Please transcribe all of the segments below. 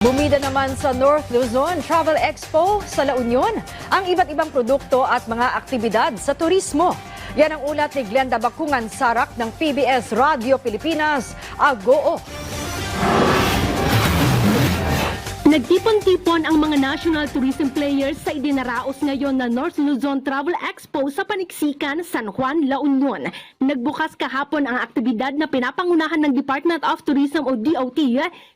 Bumida naman sa North Luzon Travel Expo sa La Union ang iba't ibang produkto at mga aktibidad sa turismo. Yan ang ulat ni Glenda Bakungan Sarak ng PBS Radio Pilipinas, Agoo. Nagtipon-tipon ang mga national tourism players sa idinaraos ngayon na North Luzon Travel Expo sa Paniksikan, San Juan, La Union. Nagbukas kahapon ang aktibidad na pinapangunahan ng Department of Tourism o DOT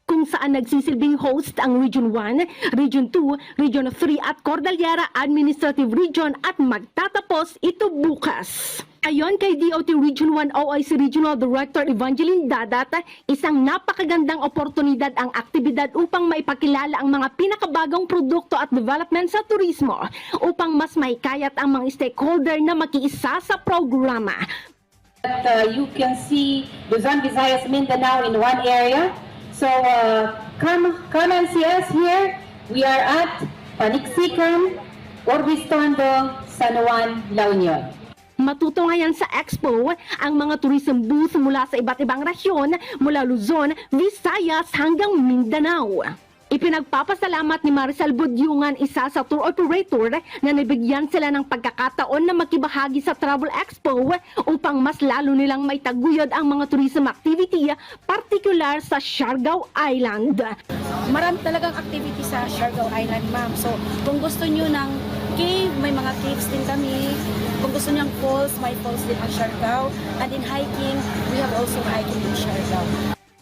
kung saan nagsisilbing host ang Region 1, Region 2, Region 3 at Cordillera Administrative Region at magtatapos ito bukas. Ayon kay DOT Region 1 OIC Regional Director Evangeline Dadat, isang napakagandang oportunidad ang aktibidad upang maipakilala ang mga pinakabagong produkto at development sa turismo upang mas mahikayat ang mga stakeholder na makiisa sa programa. You can see Luzon, Visayas, Mindanao in one area. So come and see us here. We are at Paniksikan, Orbistondo, San Juan, La Union. Matutunghayan sa Expo ang mga tourism booth mula sa iba't ibang rasyon mula Luzon, Visayas hanggang Mindanao. Ipinagpapasalamat ni Maricel Budyungan, isa sa tour operator, na nabigyan sila ng pagkakataon na makibahagi sa Travel Expo upang mas lalo nilang maitaguyod ang mga tourism activity, partikular sa Siargao Island. Marami talagang activity sa Siargao Island, ma'am. So, kung gusto nyo ng cave, may mga caves din kami. Kung gusto nyo ng falls, may falls din ang Siargao. And in hiking, we have also hiking in Siargao.